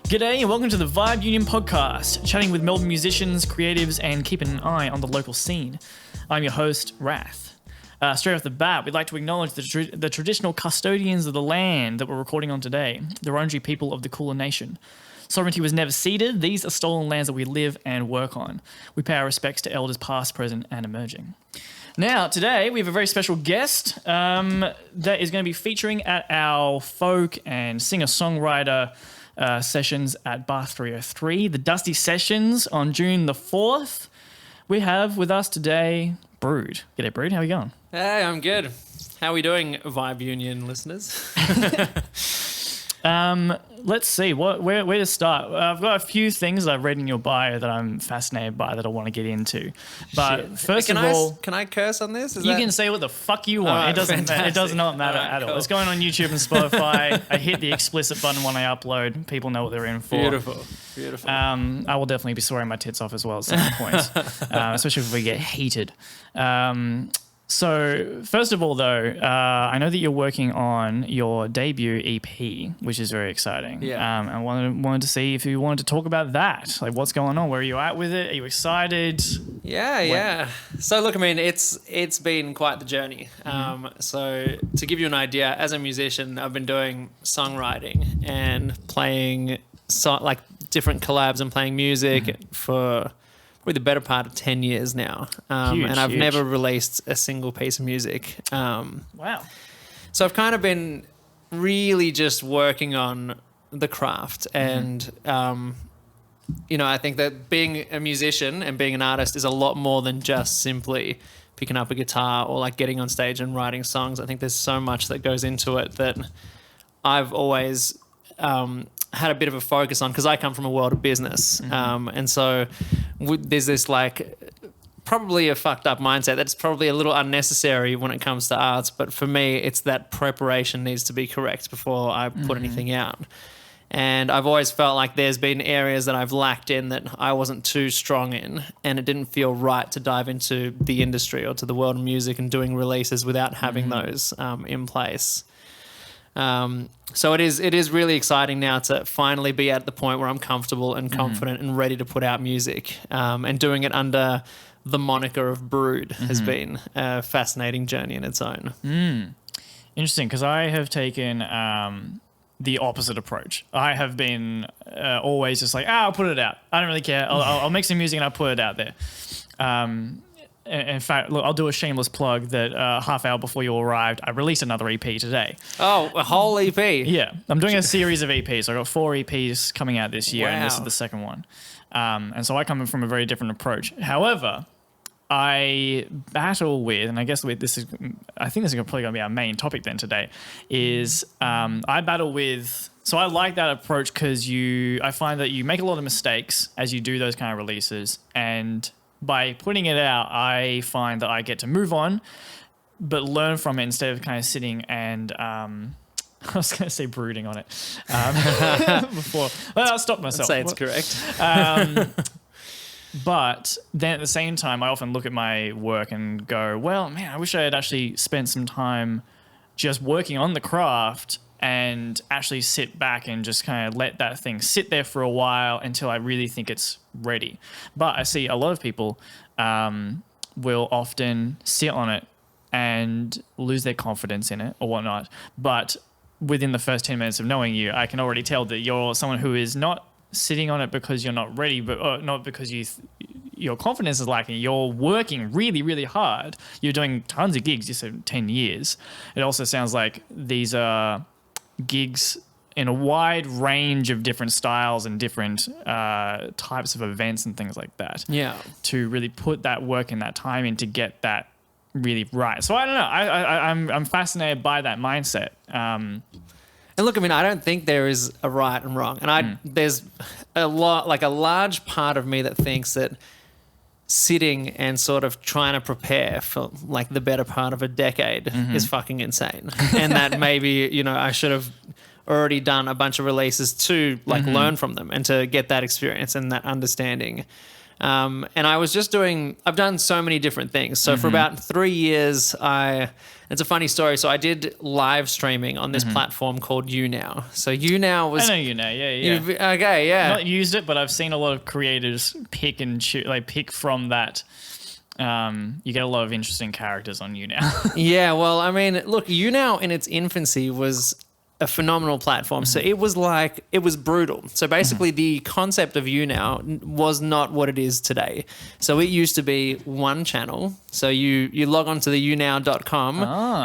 G'day and welcome to the Vibe Union podcast, chatting with Melbourne musicians, creatives, and keeping an eye on the local scene. I'm your host, Rhath. Straight off the bat, we'd like to acknowledge the traditional custodians of the land that we're recording on today, the Wurundjeri people of the Kulin Nation. Sovereignty was never ceded. These are stolen lands that we live and work on. We pay our respects to elders past, present, and emerging. Now, today, we have a very special guest that is going to be featuring at our folk and singer-songwriter sessions at Bar 303, the Dusty Sessions on June the 4th. We have with us today BRØDE. G'day, BRØDE. How are you going? Hey, I'm good. How are we doing, Vibe Union listeners? Let's see. Where to start? I've got a few things that I've read in your bio that I'm fascinated by that I want to get into. But first of all... Can I curse on this? You can say what the fuck you want. It doesn't matter. It does not matter at all. It's going on YouTube and Spotify. I hit the explicit button when I upload. People know what they're in for. Beautiful. I will definitely be swearing my tits off as well at some point, especially if we get heated. So first of all, though, I know that you're working on your debut EP, which is very exciting. Yeah. I wanted to see if you wanted to talk about that. Like, what's going on? Where are you at with it? Are you excited? Yeah. So look, I mean, it's been quite the journey. So to give you an idea, as a musician, I've been doing songwriting and playing different collabs and playing music for probably the better part of 10 years now. And I've never released a single piece of music. Wow. So I've kind of been really just working on the craft. And, I think that being a musician and being an artist is a lot more than just simply picking up a guitar or like getting on stage and writing songs. I think there's so much that goes into it that I've always had a bit of a focus on, because I come from a world of business. And so there's this probably a fucked up mindset that's probably a little unnecessary when it comes to arts. But for me, it's that preparation needs to be correct before I put anything out. And I've always felt like there's been areas that I've lacked in that I wasn't too strong in, and it didn't feel right to dive into the industry or to the world of music and doing releases without having those in place. So it is really exciting now to finally be at the point where I'm comfortable and confident and ready to put out music. And doing it under the moniker of BRØDE has been a fascinating journey in its own. Interesting, because I have taken the opposite approach. I have been always just like, I'll put it out. I don't really care. I'll make some music and I'll put it out there. In fact, look, I'll do a shameless plug that half hour before you arrived, I released another EP today. Oh, a whole EP? Yeah. I'm doing a series of EPs. I've got 4 EPs coming out this year, and this is the second one. And so I come in from a very different approach. However, I battle with, and I guess I think this is probably going to be our main topic then today, is I battle with... So I like that approach because I find that you make a lot of mistakes as you do those kind of releases, and by putting it out, I find that I get to move on, but learn from it instead of kind of sitting and, I was going to say brooding on it before. Well, I'll stop myself. I'd say it's correct. But then at the same time, I often look at my work and go, well, man, I wish I had actually spent some time just working on the craft and actually sit back and just kind of let that thing sit there for a while until I really think it's ready. But I see a lot of people will often sit on it and lose their confidence in it or whatnot. But within the first 10 minutes of knowing you, I can already tell that you're someone who is not sitting on it because you're not ready, but not because your confidence is lacking. You're working really, really hard. You're doing tons of gigs. You said 10 years. It also sounds like these are gigs in a wide range of different styles and different types of events and things like that. Yeah. To really put that work and that time in to get that really right. So I don't know. I'm fascinated by that mindset. And look, I mean, I don't think there is a right and wrong. And there's a large part of me that thinks that sitting and sort of trying to prepare for like the better part of a decade is fucking insane. And that maybe, I should have already done a bunch of releases to like learn from them and to get that experience and that understanding. And I was just I've done so many different things. So for about 3 years, it's a funny story. So I did live streaming on this platform called YouNow. So YouNow was... I know YouNow, yeah. Okay, yeah. I've not used it, but I've seen a lot of creators pick and choose, like pick from that. You get a lot of interesting characters on YouNow. Yeah, well, I mean, look, YouNow in its infancy was a phenomenal platform. So it was brutal. So basically the concept of YouNow was not what it is today. So it used to be one channel. So you log on to the younow.com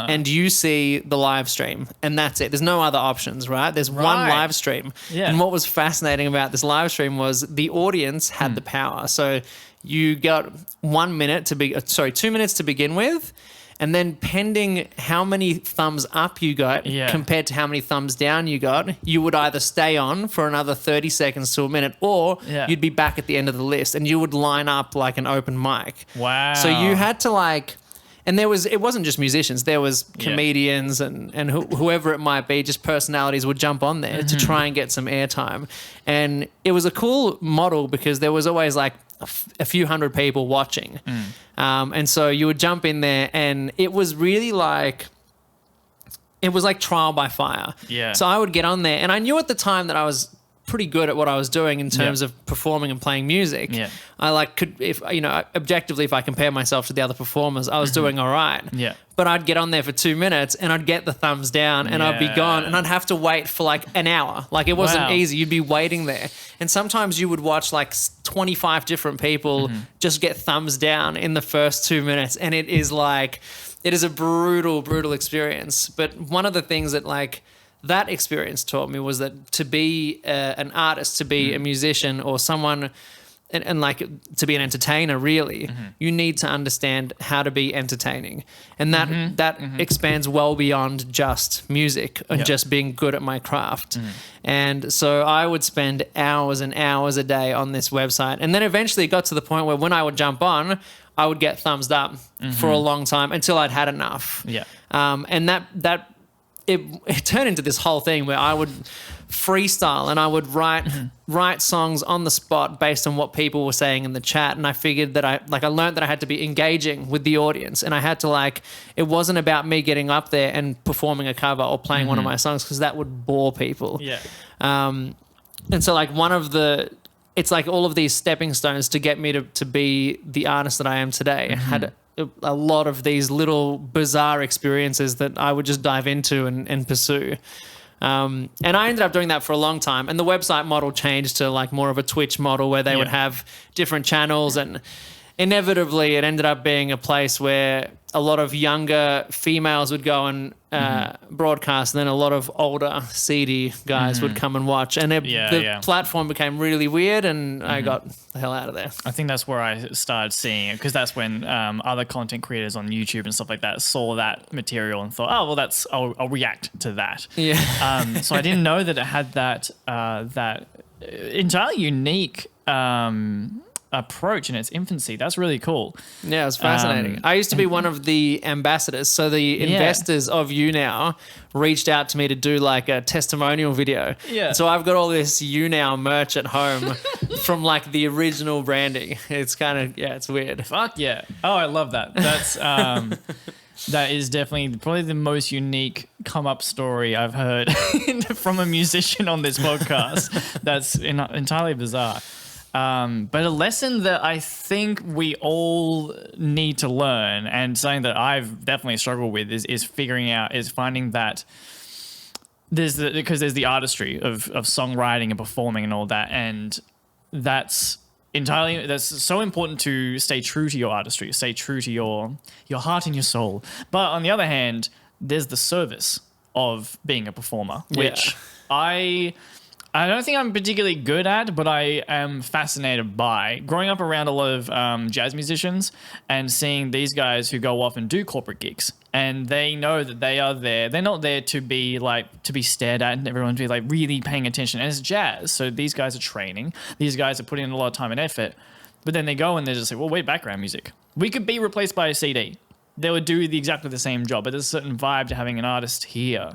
and you see the live stream, and that's it. There's no other options, right? There's one live stream. Yeah. And what was fascinating about this live stream was the audience had the power. So you got 2 minutes to begin with. And then pending how many thumbs up you got compared to how many thumbs down you got, you would either stay on for another 30 seconds to a minute, or you'd be back at the end of the list and you would line up like an open mic. Wow. So you had to and it wasn't just musicians, there was comedians and whoever it might be, just personalities would jump on there to try and get some airtime. And it was a cool model because there was always like a few hundred people watching. And so you would jump in there and it was really like trial by fire. Yeah. So I would get on there and I knew at the time that I was pretty good at what I was doing in terms of performing and playing music. Yeah. I objectively, if I compare myself to the other performers, I was doing all right. Yeah. But I'd get on there for 2 minutes and I'd get the thumbs down and I'd be gone and I'd have to wait for like an hour. Like it wasn't easy. You'd be waiting there. And sometimes you would watch like 25 different people just get thumbs down in the first 2 minutes. And it is a brutal, brutal experience. But one of the things that that experience taught me was that to be an artist, to be a musician or someone and to be an entertainer, really, you need to understand how to be entertaining. And that expands well beyond just music and just being good at my craft. And so I would spend hours and hours a day on this website. And then eventually it got to the point where when I would jump on, I would get thumbs up for a long time until I'd had enough. Yeah. And that it turned into this whole thing where I would freestyle and I would write songs on the spot based on what people were saying in the chat. And I figured that I learned that I had to be engaging with the audience, and I had to it wasn't about me getting up there and performing a cover or playing one of my songs because that would bore people. Yeah. And so it's like all of these stepping stones to get me to be the artist that I am today. Had a lot of these little bizarre experiences that I would just dive into and pursue. And I ended up doing that for a long time. And the website model changed to more of a Twitch model where they would have different channels, and inevitably it ended up being a place where a lot of younger females would go and broadcast, and then a lot of older, seedy guys would come and watch. And the platform became really weird, and I got the hell out of there. I think that's where I started seeing it, because that's when other content creators on YouTube and stuff like that saw that material and thought, oh, well, I'll react to that. Yeah. So I didn't know that it had that entirely unique approach in its infancy. That's really cool. Yeah, it's fascinating. I used to be one of the ambassadors. So the investors of YouNow reached out to me to do a testimonial video. Yeah. So I've got all this YouNow merch at home from the original branding. It's kind of, it's weird. Fuck yeah. Oh, I love that. That's that is definitely probably the most unique come up story I've heard from a musician on this podcast. That's entirely bizarre. But a lesson that I think we all need to learn, and something that I've definitely struggled with, is finding that because there's the artistry of songwriting and performing and all that, and that's so important to stay true to your artistry, stay true to your heart and your soul. But on the other hand, there's the service of being a performer, which I don't think I'm particularly good at, but I am fascinated by. Growing up around a lot of jazz musicians and seeing these guys who go off and do corporate gigs, and they know that they are there. They're not there to be stared at and everyone to be really paying attention. And it's jazz, so these guys are training. These guys are putting in a lot of time and effort. But then they go and they're just well, we're background music. We could be replaced by a CD. They would do exactly the same job, but there's a certain vibe to having an artist here.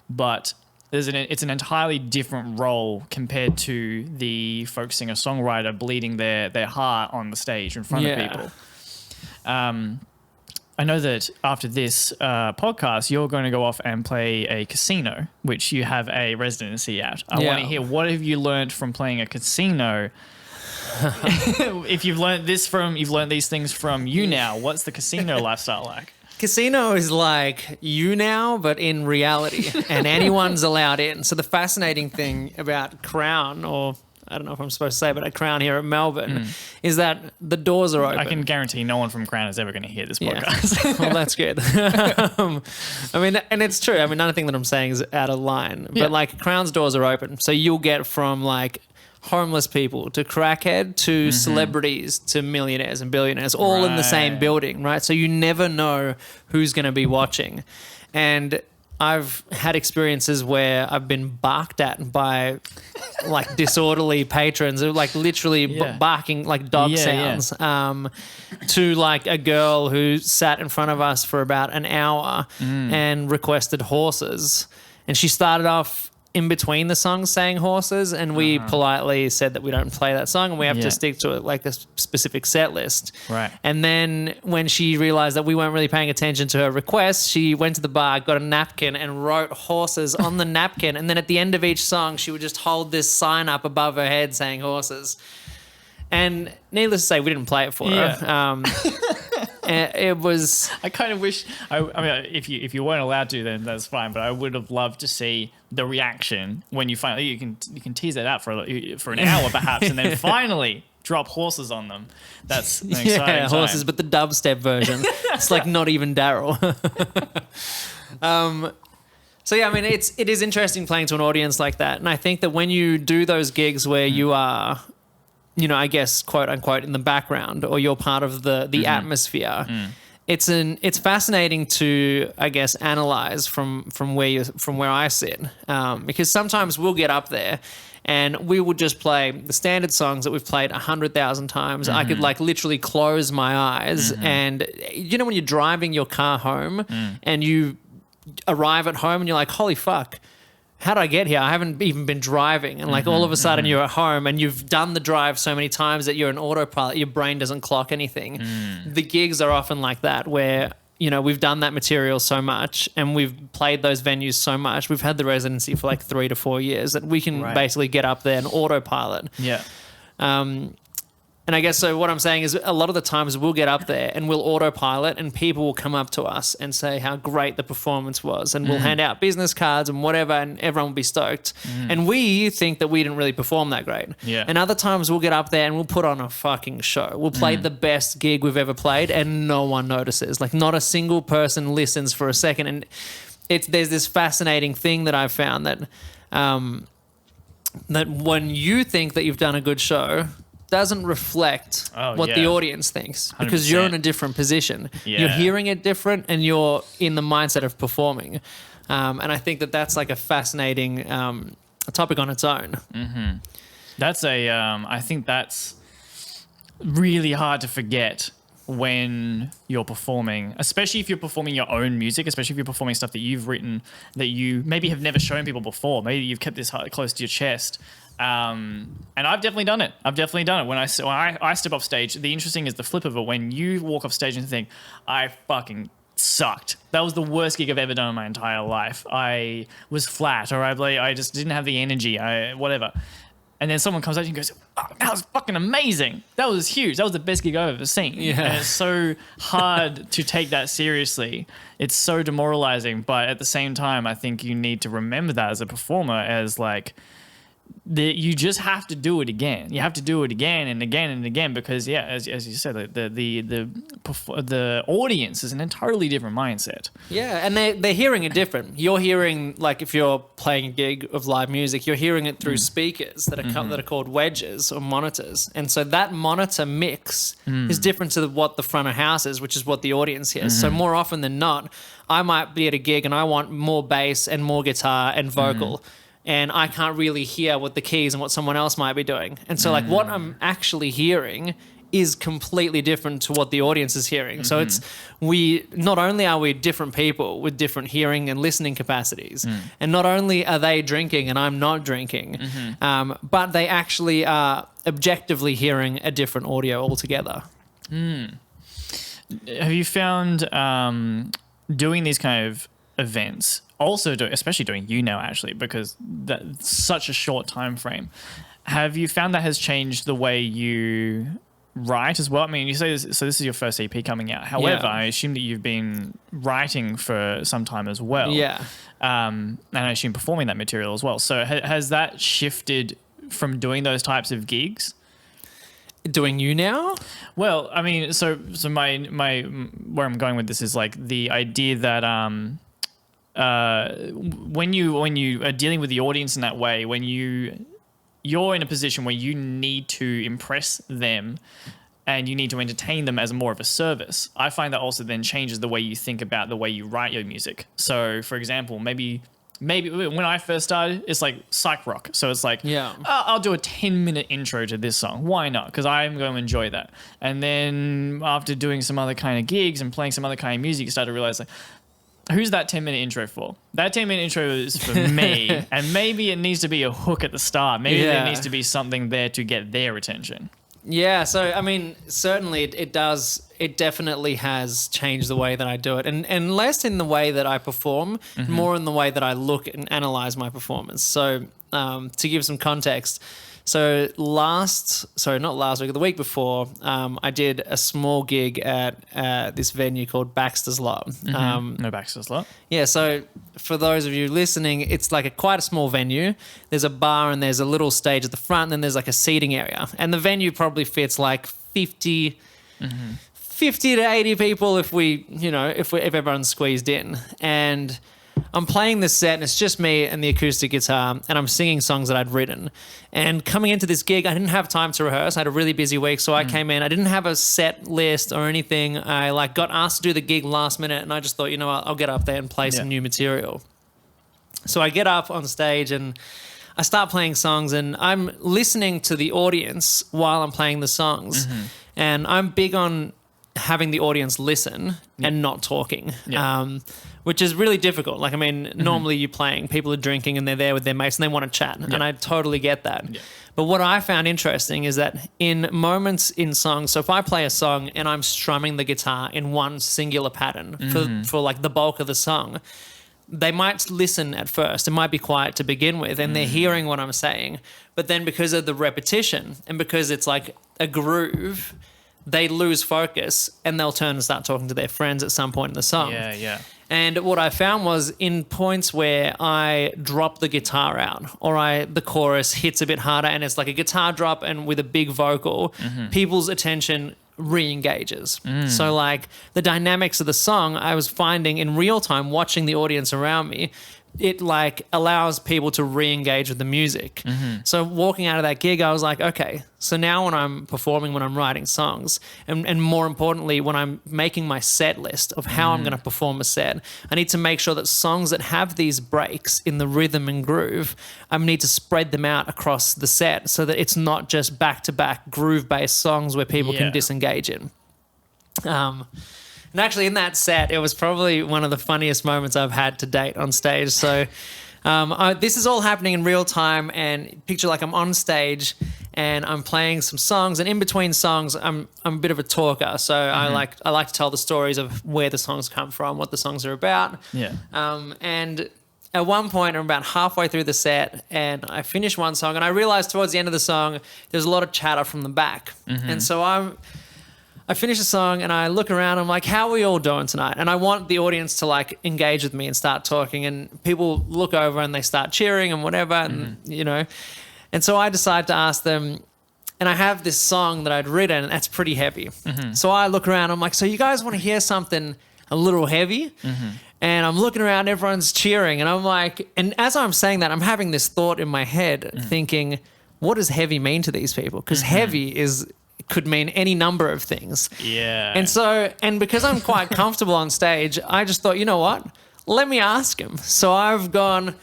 But it's an entirely different role compared to the folk singer songwriter bleeding their heart on the stage in front of people. I know that after this podcast, you're going to go off and play a casino, which you have a residency at. I want to hear, what have you learned from playing a casino? If you've learned these things from You Now, what's the casino lifestyle like? Casino is like You Now, but in reality, and anyone's allowed in. So the fascinating thing about Crown, or I don't know if I'm supposed to say, but a Crown here at Melbourne, is that the doors are open. I can guarantee no one from Crown is ever going to hear this podcast. Well, that's good. I mean, and it's true. I mean, nothing that I'm saying is out of line, but like Crown's doors are open. So you'll get from like homeless people to crackhead to celebrities to millionaires and billionaires all in the same building, right? So you never know who's going to be watching. And I've had experiences where I've been barked at by like disorderly patrons, like literally barking like dog sounds, to like a girl who sat in front of us for about an hour and requested horses. And she started off in between the songs saying horses, and we politely said that we don't play that song and we have to stick to it, like a specific set list. Right. And then when she realized that we weren't really paying attention to her request, she went to the bar, got a napkin and wrote horses on the napkin. And then at the end of each song, she would just hold this sign up above her head saying horses. And needless to say, we didn't play it for her. It was. I kind of wish. I mean, if you weren't allowed to, then that's fine. But I would have loved to see the reaction when you finally you can tease that out for an hour perhaps, and then finally drop horses on them. That's an exciting horses, time. but the dubstep version. It's like not even Daryl. So yeah, I mean, it is interesting playing to an audience like that, and I think that when you do those gigs where you are, you know, I guess, quote unquote, in the background, or you're part of the atmosphere. It's fascinating to, I guess, analyze from where I sit, because sometimes we'll get up there and we will just play the standard songs that we've played 100,000 times. I could like literally close my eyes, and you know when you're driving your car home and you arrive at home and you're like, holy fuck, how did I get here? I haven't even been driving. And like all of a sudden you're at home and you've done the drive so many times that you're an autopilot, your brain doesn't clock anything. The gigs are often like that, where, you know, we've done that material so much and we've played those venues so much. We've had the residency for like 3 to 4 years that we can basically get up there and autopilot. Yeah. And I guess so what I'm saying is a lot of the times we'll get up there and we'll autopilot and people will come up to us and say how great the performance was, and we'll hand out business cards and whatever, and everyone will be stoked. And we think that we didn't really perform that great. Yeah. And other times we'll get up there and we'll put on a fucking show. We'll play the best gig we've ever played and no one notices. Like not a single person listens for a second. And there's this fascinating thing that I've found that that when you think that you've done a good show, doesn't reflect what the audience thinks, because 100%. You're in a different position. You're hearing it different and you're in the mindset of performing. And I think that that's like a fascinating topic on its own. That's I think that's really hard to forget when you're performing, especially if you're performing your own music, especially if you're performing stuff that you've written that you maybe have never shown people before. Maybe you've kept this close to your chest. And I've definitely done it. When I step off stage, the interesting is the flip of it. When you walk off stage and think, I fucking sucked. That was the worst gig I've ever done in my entire life. I was flat, or I just didn't have the energy, whatever. And then someone comes out and goes, oh, that was fucking amazing. That was huge. That was the best gig I've ever seen. Yeah. And it's so hard to take that seriously. It's so demoralizing. But at the same time, I think you need to remember that as a performer, as like, you just have to do it again. You have to do it again and again and again, because as you said, the audience is an entirely different mindset. Yeah, and they're hearing it different. You're hearing, like, if you're playing a gig of live music, you're hearing it through speakers that are called wedges or monitors, and so that monitor mix is different to what the front of house is, which is what the audience hears. So more often than not, I might be at a gig and I want more bass and more guitar and vocal. And I can't really hear what the keys and what someone else might be doing. And so like what I'm actually hearing is completely different to what the audience is hearing. So we not only are we different people with different hearing and listening capacities, and not only are they drinking and I'm not drinking, but they actually are objectively hearing a different audio altogether. Have you found doing these kind of events, especially doing You Now actually, because that's such a short time frame, have you found that has changed the way you write as well? I mean, you say this, so this is your first EP coming out. However, I assume that you've been writing for some time as well. Yeah. And I assume performing that material as well. So has that shifted from doing those types of gigs? Doing You Now? Well, I mean, so my where I'm going with this is like the idea that when you are dealing with the audience in that way, when you're in a position where you need to impress them and you need to entertain them as more of a service, I find that also then changes the way you think about the way you write your music. So, for example, maybe when I first started, it's like psych rock. So it's like, I'll do a 10-minute intro to this song. Why not? Because I'm going to enjoy that. And then after doing some other kind of gigs and playing some other kind of music, you start to realize, like, who's that 10-minute intro for? That 10-minute intro is for me. And maybe it needs to be a hook at the start. Maybe there needs to be something there to get their attention. Yeah, so I mean, certainly it does. It definitely has changed the way that I do it, and less in the way that I perform, more in the way that I look and analyze my performance. So to give some context, so not last week, the week before, I did a small gig at this venue called Baxter's Lot. No Baxter's Lot. Yeah, so for those of you listening, it's like quite a small venue. There's a bar and there's a little stage at the front, and then there's like a seating area. And the venue probably fits like 50 to 80 people if everyone's squeezed in. And I'm playing this set and it's just me and the acoustic guitar, and I'm singing songs that I'd written. And coming into this gig, I didn't have time to rehearse. I had a really busy week, so I came in. I didn't have a set list or anything. I got asked to do the gig last minute, and I just thought, I'll get up there and play some new material. So I get up on stage and I start playing songs, and I'm listening to the audience while I'm playing the songs. And I'm big on having the audience listen and not talking, which is really difficult. Like, I mean, normally you're playing, people are drinking and they're there with their mates and they want to chat. And I totally get that. But what I found interesting is that in moments in songs, so if I play a song and I'm strumming the guitar in one singular pattern for like the bulk of the song, they might listen at first. It might be quiet to begin with, and they're hearing what I'm saying. But then because of the repetition and because it's like a groove, they lose focus and they'll turn and start talking to their friends at some point in the song. Yeah. And what I found was in points where I drop the guitar out or the chorus hits a bit harder and it's like a guitar drop and with a big vocal, people's attention re-engages. So like the dynamics of the song, I was finding in real time watching the audience around me, it like allows people to re-engage with the music. So walking out of that gig, I was like, okay, so now when I'm performing, when I'm writing songs, and more importantly, when I'm making my set list of how I'm going to perform a set, I need to make sure that songs that have these breaks in the rhythm and groove, I need to spread them out across the set so that it's not just back-to-back groove-based songs where people can disengage in. And actually in that set, it was probably one of the funniest moments I've had to date on stage. So this is all happening in real time, and picture like I'm on stage and I'm playing some songs, and in between songs, I'm a bit of a talker. So I like to tell the stories of where the songs come from, what the songs are about. And at one point, I'm about halfway through the set and I finish one song and I realized towards the end of the song, there's a lot of chatter from the back. And so I finish the song and I look around. I'm like, how are we all doing tonight? And I want the audience to like engage with me and start talking. And people look over and they start cheering and whatever, and And so I decide to ask them. And I have this song that I'd written, and that's pretty heavy. So I look around. I'm like, so you guys want to hear something a little heavy? And I'm looking around. Everyone's cheering, and I'm like, and as I'm saying that, I'm having this thought in my head, thinking, what does heavy mean to these people? Because heavy could mean any number of things. And because I'm quite comfortable on stage, I just thought, you know what? Let me ask him. So I've gone,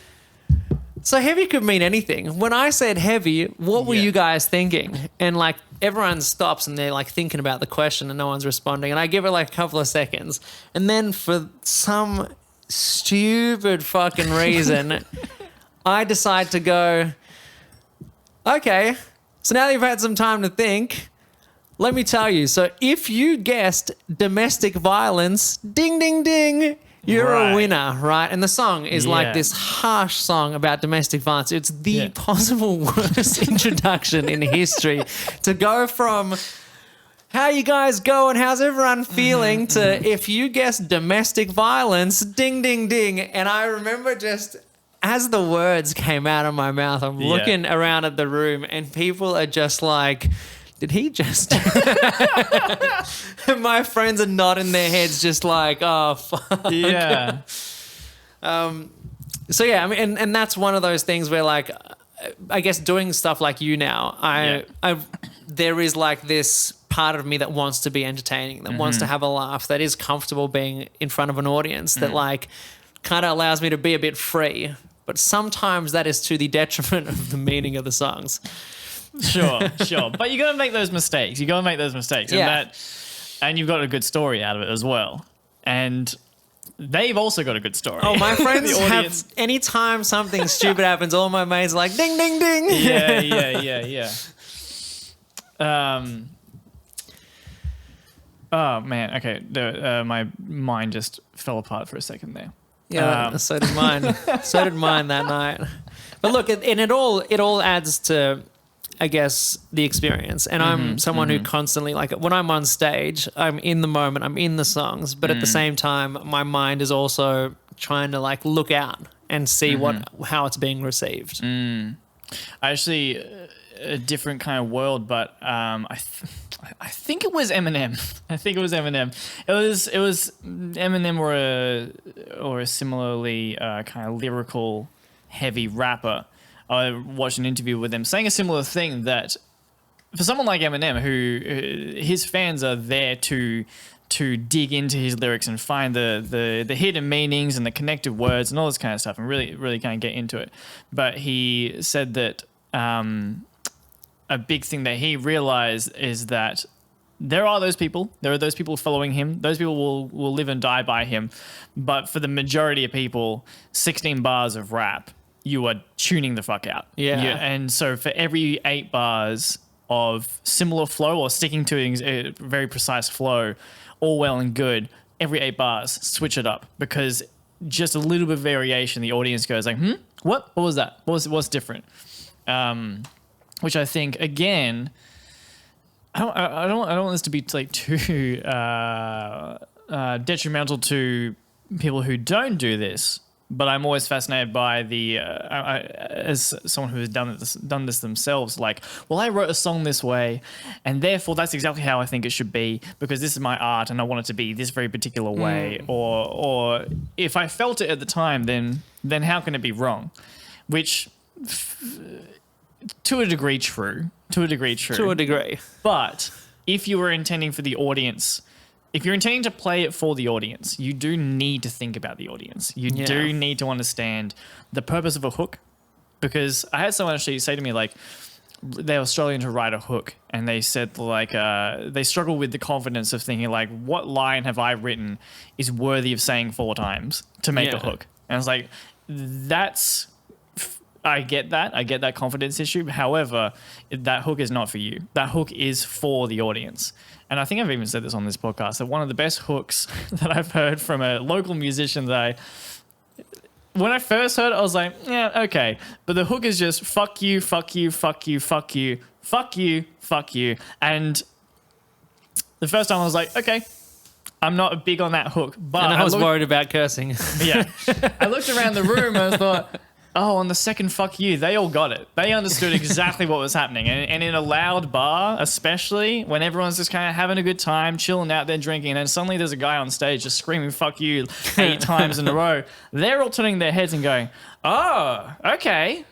So heavy could mean anything. When I said heavy, what were Yeah. you guys thinking? And like everyone stops and they're like thinking about the question and no one's responding. And I give it like a couple of seconds. And then for some stupid fucking reason, I decide to go, okay, so now that you've had some time to think, let me tell you. So if you guessed domestic violence, ding, ding, ding, you're Right. a winner, right? And the song is like Yeah. this harsh song about domestic violence. It's the Yeah. possible worst introduction in history to go from how you guys going, how's everyone feeling, to if you guess domestic violence, ding, ding, ding. And I remember just as the words came out of my mouth, I'm Yeah. looking around at the room and people are just like, did he just... My friends are nodding their heads just like, oh, fuck. Yeah. So yeah, I mean, and that's one of those things where like, I guess doing stuff like you now, there is like this part of me that wants to be entertaining, that wants to have a laugh, that is comfortable being in front of an audience, that like kind of allows me to be a bit free. But sometimes that is to the detriment of the meaning of the songs. Sure. But you got to make those mistakes. You got to make those mistakes. Yeah. And you've got a good story out of it as well. And they've also got a good story. Oh, my friends The have, audience- anytime something stupid happens, all my mates are like, ding, ding, ding. Yeah. Oh man. Okay. My mind just fell apart for a second there. Yeah, so did mine. So did mine that night. But look, and it all adds to, I guess, the experience. And I'm someone who constantly, like, when I'm on stage, I'm in the moment, I'm in the songs, but at the same time, my mind is also trying to like look out and see how it's being received. Actually, a different kind of world, but I think it was Eminem. It was Eminem or a similarly kind of lyrical, heavy rapper. I watched an interview with them saying a similar thing, that for someone like Eminem, who his fans are there to dig into his lyrics and find the hidden meanings and the connected words and all this kind of stuff and really kind of get into it. But he said that a big thing that he realized is that there are those people following him. Those people will live and die by him. But for the majority of people, 16 bars of rap, you are tuning the fuck out. Yeah. And so for every 8 bars of similar flow or sticking to a very precise flow, all well and good, every 8 bars, switch it up, because just a little bit of variation, the audience goes like, what was that? What's different? Which I think, again, I don't want this to be like too detrimental to people who don't do this, but I'm always fascinated by as someone who has done this themselves. Like, well, I wrote a song this way, and therefore that's exactly how I think it should be, because this is my art, and I want it to be this very particular way. Or if I felt it at the time, then how can it be wrong? Which, to a degree, true. But if you were intending for the audience, if you're intending to play it for the audience, you do need to think about the audience. You do need to understand the purpose of a hook. Because I had someone actually say to me, like, they were struggling to write a hook, and they said, like, they struggle with the confidence of thinking, like, what line have I written is worthy of saying 4 times to make the hook? And I was like, I get that confidence issue. However, that hook is not for you. That hook is for the audience. And I think I've even said this on this podcast, that one of the best hooks that I've heard from a local musician when I first heard it, I was like, yeah, okay. But the hook is just fuck you, fuck you, fuck you, fuck you, fuck you, fuck you. And the first time I was like, okay, I'm not big on that hook. But And I was worried about cursing. Yeah. I looked around the room and I thought, oh, on the second fuck you, they all got it. They understood exactly what was happening. And in a loud bar, especially, when everyone's just kind of having a good time, chilling out there drinking, and then suddenly there's a guy on stage just screaming fuck you 8 times in a row, they're all turning their heads and going, oh, okay.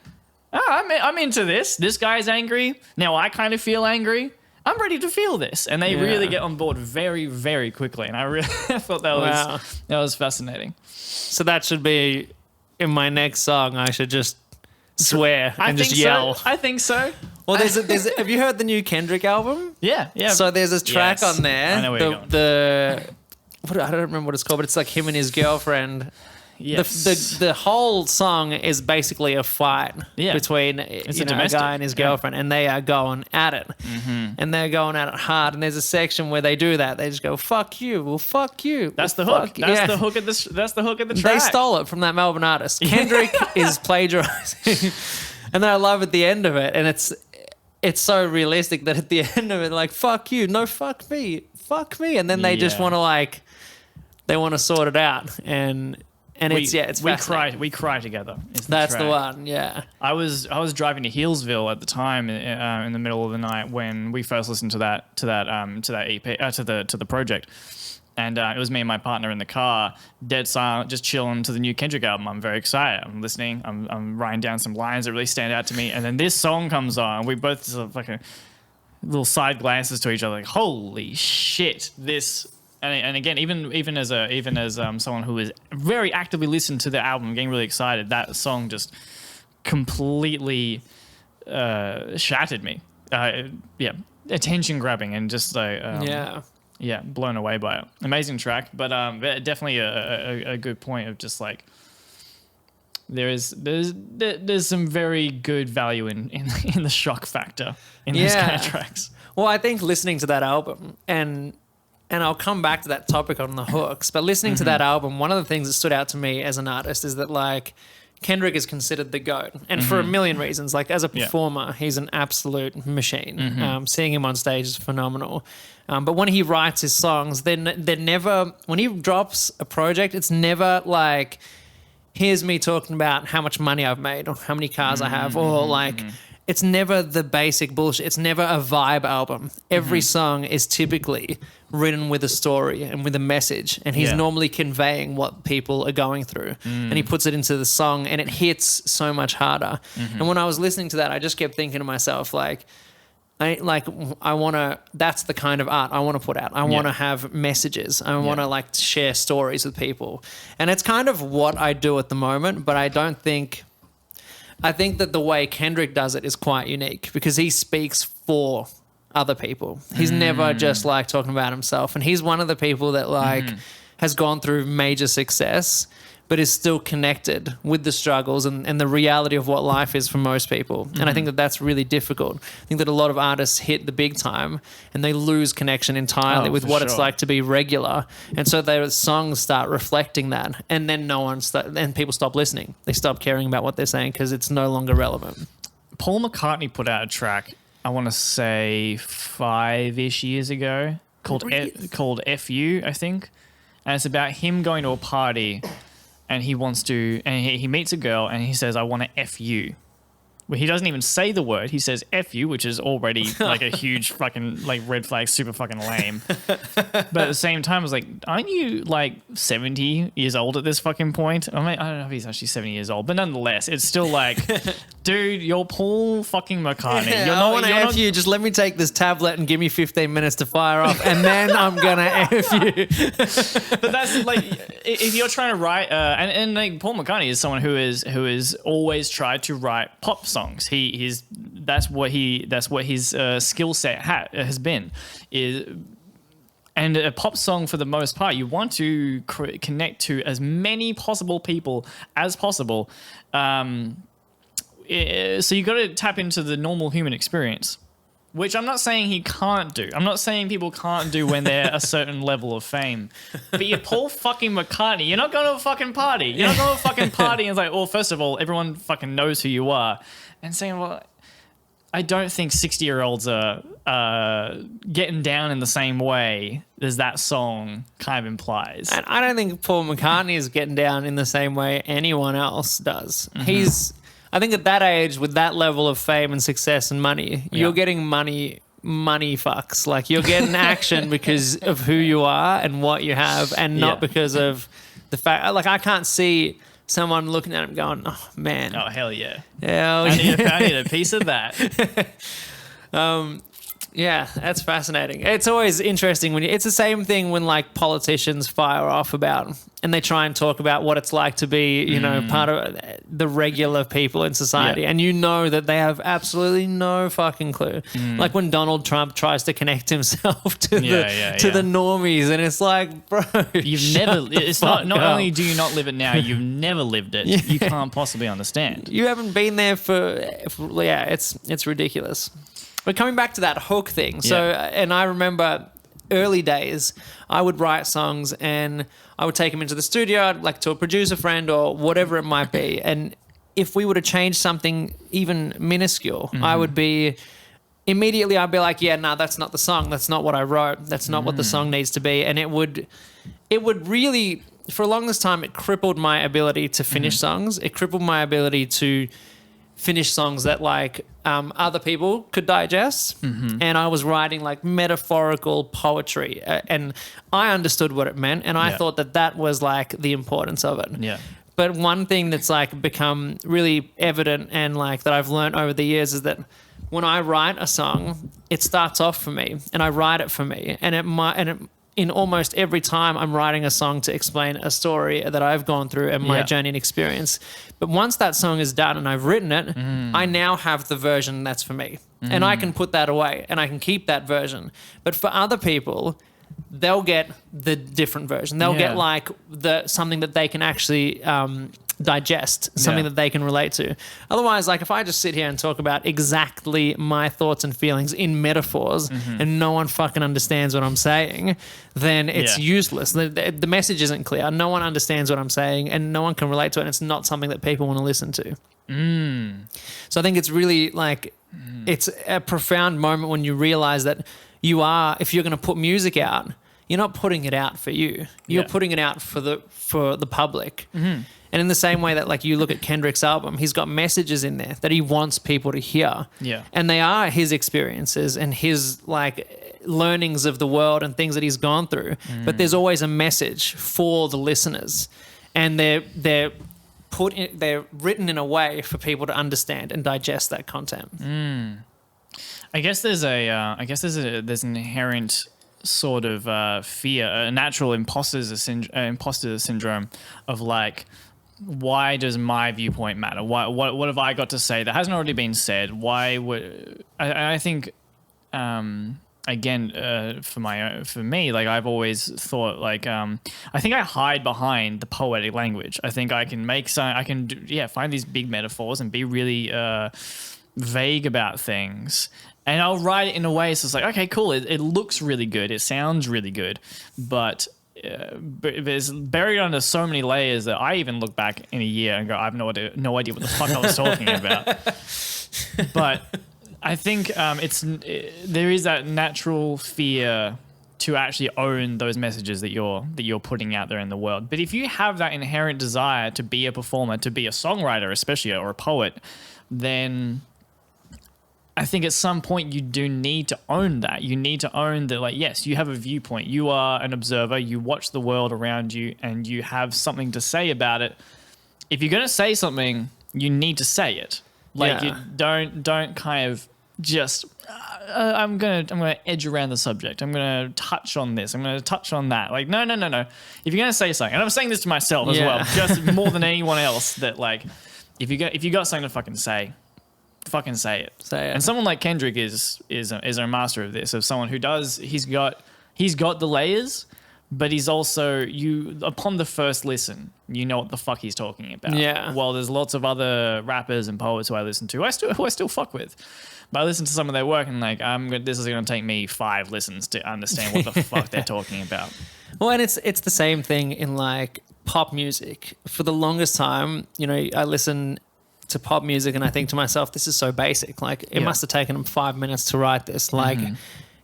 Oh, I'm into this. This guy's angry. Now I kind of feel angry. I'm ready to feel this. And they really get on board very, very quickly. And I really thought that was fascinating. So that should be... in my next song, I should just swear and just yell. I think so. Well, there's have you heard the new Kendrick album? Yeah. So there's this track Yes. on there. I know where you're going. I don't remember what it's called, but it's like him and his girlfriend. Yes. The whole song is basically a fight between a a domestic. guy and his girlfriend, and they are going at it, and they're going at it hard. And there's a section where they do that. They just go, "Fuck you, well, fuck you." That's the well, hook. That's the hook of this. That's the hook of the track. They stole it from that Melbourne artist. Kendrick is plagiarizing, and then I love at the end of it, and it's so realistic that at the end of it, like, "Fuck you, no, fuck me," and then they just want to they want to sort it out, and it's we cry together. That's the one. Yeah. I was driving to Healesville at the time in the middle of the night when we first listened to that EP to the project, and it was me and my partner in the car, dead silent, just chilling to the new Kendrick album. I'm very excited. I'm listening. I'm writing down some lines that really stand out to me, and then this song comes on. And we both sort of like a little side glances to each other, like, holy shit, this. And again, even as someone who is very actively listened to the album, getting really excited, that song just completely shattered me. Attention grabbing and just blown away by it. Amazing track, but definitely a good point of just like there's some very good value in the shock factor in those kind of tracks. Well, I think listening to that album and I'll come back to that topic on the hooks, but listening to that album, one of the things that stood out to me as an artist is that, like, Kendrick is considered the GOAT. And for a million reasons. Like, as a performer, he's an absolute machine. Seeing him on stage is phenomenal. But when he writes his songs, they're never... When he drops a project, it's never like, here's me talking about how much money I've made or how many cars I have, or like... It's never the basic bullshit. It's never a vibe album. Every song is typically written with a story and with a message, and he's normally conveying what people are going through, and he puts it into the song, and it hits so much harder. And when I was listening to that, I just kept thinking to myself, like, I want to. That's the kind of art I want to put out. I want to have messages. I want to like share stories with people, and it's kind of what I do at the moment. But I think that the way Kendrick does it is quite unique because he speaks for other people. He's never just like talking about himself. And he's one of the people that like has gone through major success, but is still connected with the struggles and the reality of what life is for most people. And I think that that's really difficult. I think that a lot of artists hit the big time and they lose connection entirely with what it's like to be regular. And so their songs start reflecting that. And then and people stop listening. They stop caring about what they're saying because it's no longer relevant. Paul McCartney put out a track, I want to say 5-ish years ago, called FU, I think. And it's about him going to a party and he meets a girl and he says, I want to F you. Well, he doesn't even say the word. He says F you, which is already like a huge fucking like red flag, super fucking lame. But at the same time, I was like, aren't you like 70 years old at this fucking point? I mean, I don't know if he's actually 70 years old, but nonetheless, it's still like, dude, you're Paul fucking McCartney. I want to F you. Just let me take this tablet and give me 15 minutes to fire off, and then I'm gonna F you. But that's like, if you're trying to write, and like Paul McCartney is someone who is always tried to write pop songs. That's what his skill set has been. And a pop song, for the most part, you want to connect to as many possible people as possible. So you got to tap into the normal human experience, which I'm not saying he can't do. I'm not saying people can't do when they're a certain level of fame. But you're Paul fucking McCartney. You're not going to a fucking party. You're not going to a fucking party and it's like, well, first of all, everyone fucking knows who you are. And saying, well, I don't think 60-year-olds are getting down in the same way as that song kind of implies. And I don't think Paul McCartney is getting down in the same way anyone else does. I think at that age, with that level of fame and success and money, you're getting money fucks. Like, you're getting action because of who you are and what you have, and not because of the fact. Like, I can't see someone looking at him going, oh, man. Oh, hell yeah. Hell I need a piece of that. Yeah, that's fascinating. It's always interesting when it's the same thing when like politicians fire off about and they try and talk about what it's like to be, you know, part of the regular people in society. Yeah. And you know that they have absolutely no fucking clue. Like when Donald Trump tries to connect himself to the normies, and it's like, bro, You've never, it's not only do you not live it now, you've never lived it. You can't possibly understand. You haven't been there for it's ridiculous. But coming back to that hook thing, and I remember early days, I would write songs and I would take them into the studio, like to a producer friend or whatever it might be. And if we were to change something even minuscule, I would be immediately, I'd be like, yeah, no, that's not the song. That's not what I wrote. That's not what the song needs to be. And it would really, for the longest time, it crippled my ability to finish songs. It crippled my ability to finish songs that like other people could digest, and I was writing like metaphorical poetry, and I understood what it meant, and I thought that was like the importance of it. Yeah. But one thing that's like become really evident and like that I've learned over the years is that when I write a song, it starts off for me, and I write it for me, in almost every time I'm writing a song to explain a story that I've gone through and my journey and experience. But once that song is done and I've written it, I now have the version that's for me. And I can put that away and I can keep that version. But for other people, they'll get the different version. They'll get like something that they can actually digest, something that they can relate to. Otherwise, like if I just sit here and talk about exactly my thoughts and feelings in metaphors and no one fucking understands what I'm saying, then it's useless. The message isn't clear. No one understands what I'm saying and no one can relate to it, and it's not something that people want to listen to. So I think it's really like it's a profound moment when you realize that if you're going to put music out, you're not putting it out for you. You're putting it out for the public. And in the same way that like you look at Kendrick's album, he's got messages in there that he wants people to hear. Yeah. And they are his experiences and his like learnings of the world and things that he's gone through. But there's always a message for the listeners. And they're written in a way for people to understand and digest that content. I guess there's an inherent sort of fear, a natural imposter syndrome of like, why does my viewpoint matter? What have I got to say that hasn't already been said? Why would I think again for me, like I've always thought like I think I hide behind the poetic language. I think I can find these big metaphors and be really vague about things. And I'll write it in a way so it's like, okay, cool. It looks really good. It sounds really good. But there's buried under so many layers that I even look back in a year and go, I have no idea what the fuck I was talking about. But I think there is that natural fear to actually own those messages that you're putting out there in the world. But if you have that inherent desire to be a performer, to be a songwriter especially, or a poet, then I think at some point you do need to own that. You need to own that, like, yes, you have a viewpoint. You are an observer. You watch the world around you and you have something to say about it. If you're going to say something, you need to say it. Like, you don't kind of just, I'm going to edge around the subject. I'm going to touch on this. I'm going to touch on that. Like, no. If you're going to say something, and I'm saying this to myself as well, just more than anyone else, that like, if you got something to fucking say it. And someone like Kendrick is a master of this, of someone who he's got the layers, but he's also, upon the first listen, you know what the fuck he's talking about. Yeah. Well, there's lots of other rappers and poets who I listen to, who I still fuck with. But I listen to some of their work and like, this is going to take me 5 listens to understand what the fuck they're talking about. Well, and it's the same thing in like pop music. For the longest time, I listen to pop music and I think to myself, this is so basic. Like it must have taken them 5 minutes to write this. Like,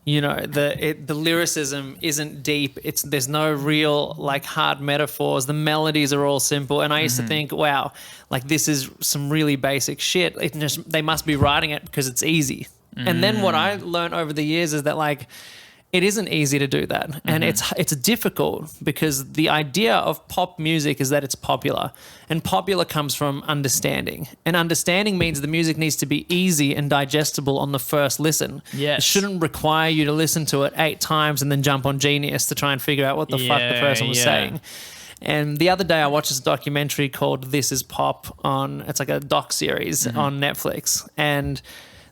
the lyricism isn't deep. There's no real like hard metaphors. The melodies are all simple. And I used to think, wow, like this is some really basic shit. They must be writing it because it's easy. And then what I learned over the years is that like, it isn't easy to do that. And it's difficult because the idea of pop music is that it's popular. And popular comes from understanding. And understanding means the music needs to be easy and digestible on the first listen. Yes. It shouldn't require you to listen to it 8 times and then jump on Genius to try and figure out what the fuck the person was saying. And the other day I watched this documentary called This Is Pop it's like a doc series on Netflix. And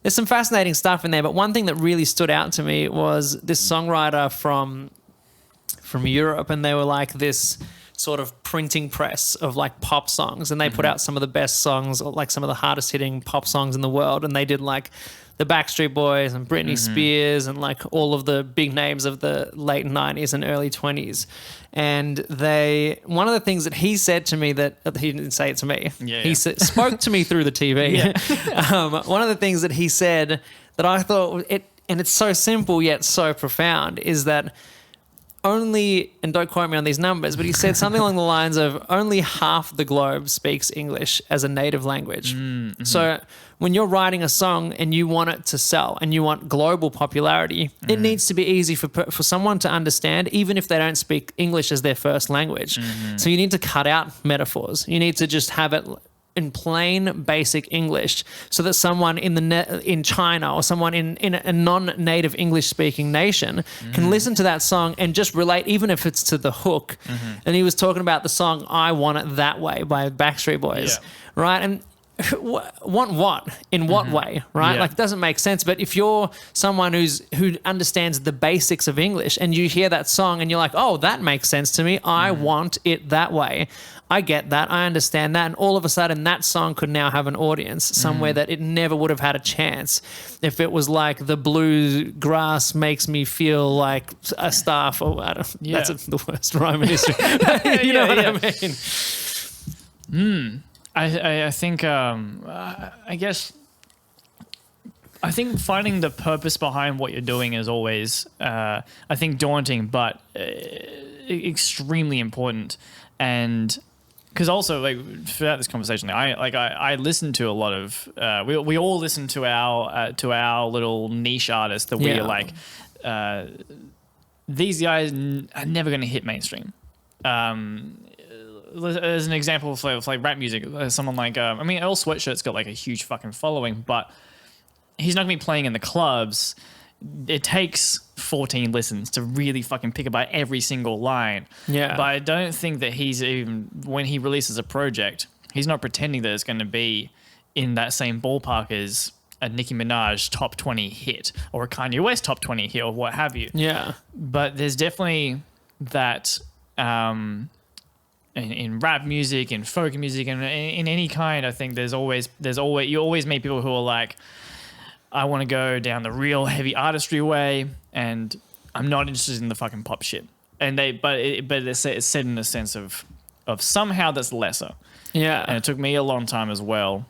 there's some fascinating stuff in there, but one thing that really stood out to me was this songwriter from Europe, and they were like this sort of printing press of like pop songs, and they put out some of the best songs, like some of the hardest hitting pop songs in the world, and they did like the Backstreet Boys and Britney Spears and like all of the big names of the late 90s and early 20s. And one of the things that he said to me that he didn't say it to me, he spoke to me through the TV. One of the things that he said that I thought and it's so simple yet so profound, is that only, and don't quote me on these numbers, but he said something along the lines of only half the globe speaks English as a native language. So when you're writing a song and you want it to sell and you want global popularity, it needs to be easy for someone to understand, even if they don't speak English as their first language. So you need to cut out metaphors. You need to just have it in plain basic English, so that someone in China or someone in a non-native English speaking nation can listen to that song and just relate, even if it's to the hook. And he was talking about the song I Want It That Way by Backstreet Boys, right? And want what? In what way, right? Like, it doesn't make sense. But if you're someone who understands the basics of English and you hear that song and you're like, oh, that makes sense to me. I want it that way. I get that. I understand that. And all of a sudden that song could now have an audience somewhere that it never would have had a chance if it was like the bluegrass makes me feel like a staff, or I don't, that's the worst rhyme in history. You know what I mean? I think, I guess, I think finding the purpose behind what you're doing is always, I think, daunting, but extremely important. And because also, like, throughout this conversation, I listen to a lot of, we all listen to our little niche artists that we're like, these guys are never going to hit mainstream. As an example of like rap music, someone like, I mean, Earl Sweatshirt's got like a huge fucking following, but he's not going to be playing in the clubs. It takes 14 listens to really fucking pick up every single line. Yeah. But I don't think that he's even, when he releases a project, he's not pretending that it's going to be in that same ballpark as a Nicki Minaj top 20 hit or a Kanye West top 20 hit or what have you. Yeah. But there's definitely that, in rap music, in folk music, and in any kind, I think you always meet people who are like, I want to go down the real heavy artistry way, and I'm not interested in the fucking pop shit. And it's said in a sense of somehow that's lesser. Yeah. And it took me a long time as well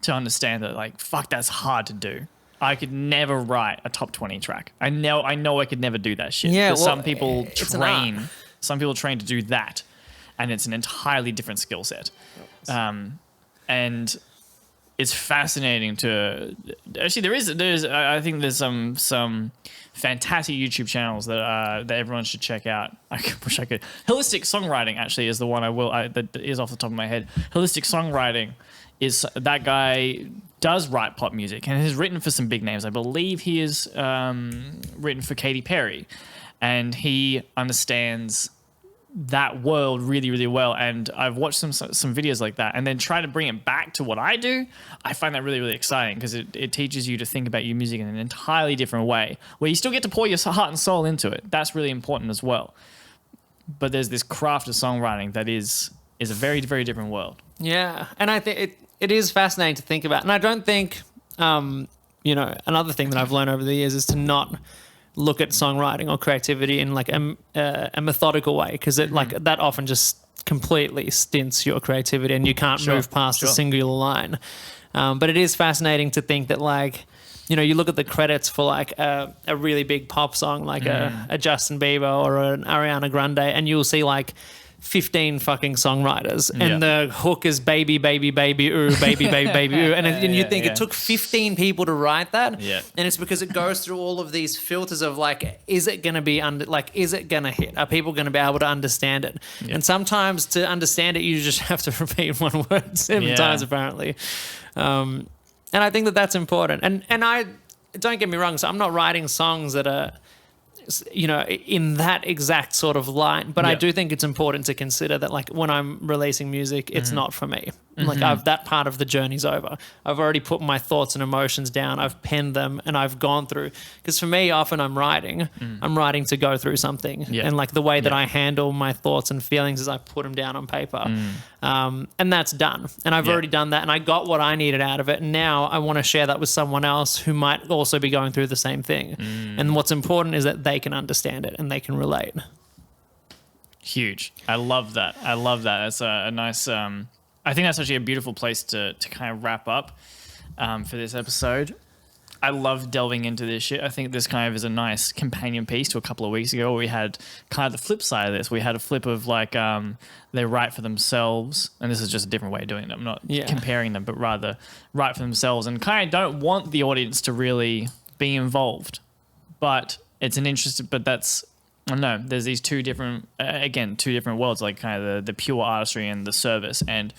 to understand that, like, fuck, that's hard to do. I could never write a top 20 track. I know I could never do that shit. Yeah. Well, some people train to do that, and it's an entirely different skill set. And it's fascinating to actually there's I think there's some fantastic YouTube channels that everyone should check out. I wish I could. Holistic Songwriting actually is the one that is off the top of my head. Holistic Songwriting is that guy does write pop music and has written for some big names. I believe he has written for Katy Perry, and he understands that world really, really well. And I've watched some videos like that and then try to bring it back to what I do. I find that really, really exciting because it teaches you to think about your music in an entirely different way where you still get to pour your heart and soul into it. That's really important as well. But there's this craft of songwriting that is a very, very different world. Yeah. And I think it is fascinating to think about. And I don't think, another thing that I've learned over the years is to not look at songwriting or creativity in like a methodical way, because it like that often just completely stints your creativity and you can't move past a singular line. But it is fascinating to think that, like, you look at the credits for like a really big pop song like a Justin Bieber or an Ariana Grande, and you'll see like 15 fucking songwriters, and the hook is baby, baby, baby, ooh, baby, baby, baby, ooh. And you think it took 15 people to write that? Yeah. And it's because it goes through all of these filters of like, is it going to be is it going to hit? Are people going to be able to understand it? Yeah. And sometimes to understand it, you just have to repeat one word 7 times, apparently. And I think that that's important. And I, don't get me wrong, so I'm not writing songs that are, you know, in that exact sort of light, but I do think it's important to consider that, like, when I'm releasing music, it's not for me. Like, that part of the journey's over. I've already put my thoughts and emotions down. I've penned them and I've gone through. Because for me, often I'm writing to go through something. Yeah. And like the way that I handle my thoughts and feelings is I put them down on paper. And that's done. And I've already done that and I got what I needed out of it. And now I want to share that with someone else who might also be going through the same thing. And what's important is that they can understand it and they can relate. Huge. I love that. It's a nice... I think that's actually a beautiful place to kind of wrap up for this episode. I love delving into this shit. I think this kind of is a nice companion piece to a couple of weeks ago where we had kind of the flip side of this. We had a flip of like they write for themselves, and this is just a different way of doing it. I'm not comparing them, but rather write for themselves and kind of don't want the audience to really be involved. But it's an interesting, but that's, I don't know, there's these two different worlds, like kind of the pure artistry and the service. And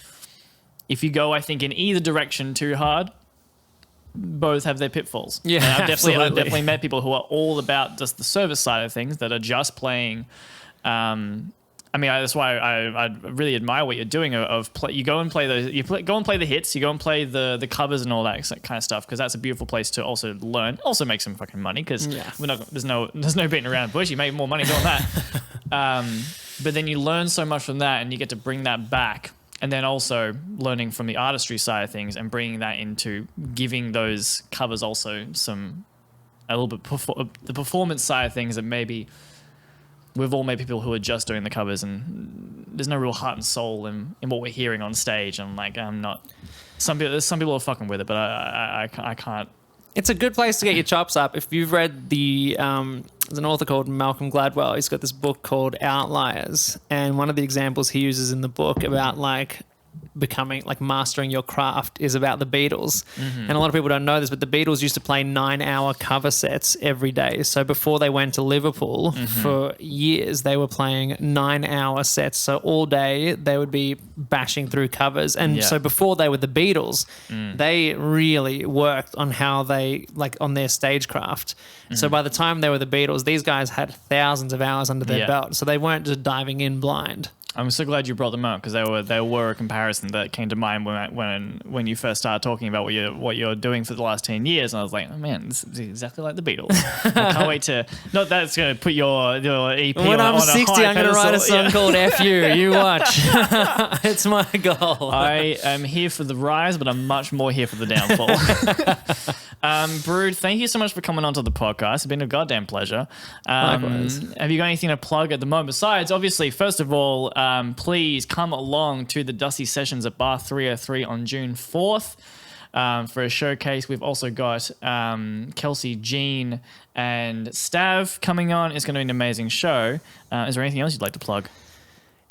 if you go, I think, in either direction too hard, both have their pitfalls. Yeah, and I've definitely met people who are all about just the service side of things, that are just playing. That's why I really admire what you're doing. You go and play the hits, you go and play the covers and all that kind of stuff, because that's a beautiful place to also learn, also make some fucking money, because there's no beating around the bush. You make more money doing that. But then you learn so much from that, and you get to bring that back. And then also learning from the artistry side of things and bringing that into giving those covers also a little bit the performance side of things that maybe we've all met people who are just doing the covers and there's no real heart and soul in what we're hearing on stage. And like, some people are fucking with it, but I can't. It's a good place to get your chops up. If you've read there's an author called Malcolm Gladwell. He's got this book called Outliers. And one of the examples he uses in the book about like becoming, like mastering your craft, is about the Beatles. And a lot of people don't know this, but the Beatles used to play 9-hour cover sets every day. So before they went to Liverpool for years, they were playing 9-hour sets. So all day they would be bashing through covers. And so before they were the Beatles, they really worked on how they, like, on their stagecraft. So by the time they were the Beatles, these guys had thousands of hours under their belt. So they weren't just diving in blind. I'm so glad you brought them up, because they were a comparison that came to mind when you first started talking about what you're doing for the last 10 years, and I was like, oh man, this is exactly like the Beatles. I can't wait to. Not that it's going to put your EP when on I'm 60, I'm going to write a song called F You. You watch. It's my goal. I am here for the rise, but I'm much more here for the downfall. BRÜDE, thank you so much for coming onto the podcast. It's been a goddamn pleasure. Likewise. Have you got anything to plug at the moment? Besides, obviously, first of all, please come along to the Dusty Sessions at Bar 303 on June 4th for a showcase. We've also got Kelsey, Jean, and Stav coming on. It's going to be an amazing show. Is there anything else you'd like to plug?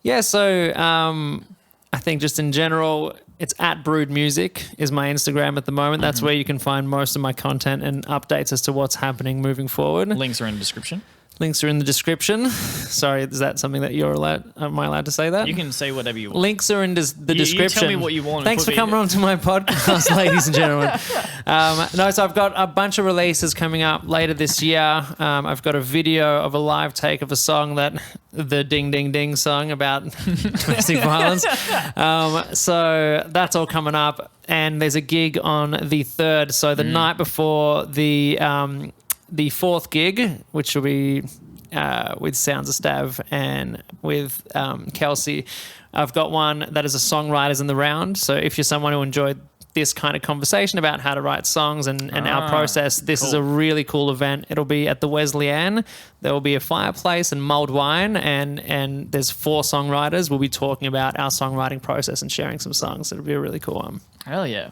Yeah, so I think just in general, it's at BRÜDE Music is my Instagram at the moment. That's where you can find most of my content and updates as to what's happening moving forward. Links are in the description. Links are in the description. Sorry, is that something that you're allowed? Am I allowed to say that? You can say whatever you want. Links are in the description. You tell me what you want. Thanks for coming on to my podcast, ladies and gentlemen. So I've got a bunch of releases coming up later this year. I've got a video of a live take of a song the Ding Ding Ding song about domestic violence. So that's all coming up. And there's a gig on the 3rd. So the night before the 4th gig, which will be with Sounds of Stav and with Kelsey. I've got one that is a songwriters in the round. So if you're someone who enjoyed this kind of conversation about how to write songs and our process, this is a really cool event. It'll be at the Wesleyan. There will be a fireplace and mulled wine, and there's 4 songwriters. We'll be talking about our songwriting process and sharing some songs. It'll be a really cool one. Hell yeah.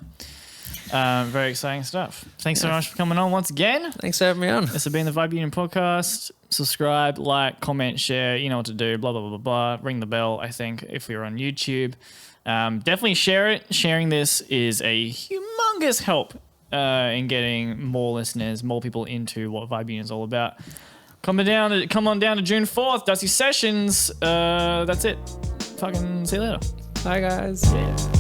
Very exciting stuff. Thanks so much for coming on once again. Thanks for having me on. This has been the Vibe Union podcast. Subscribe, like, comment, share. You know what to do. Blah, blah, blah, blah, blah. Ring the bell, I think, if you're on YouTube. Definitely share it. Sharing this is a humongous help in getting more listeners, more people into what Vibe Union is all about. Come on down to June 4th. Dusty Sessions. That's it. Fucking see you later. Bye, guys. Yeah.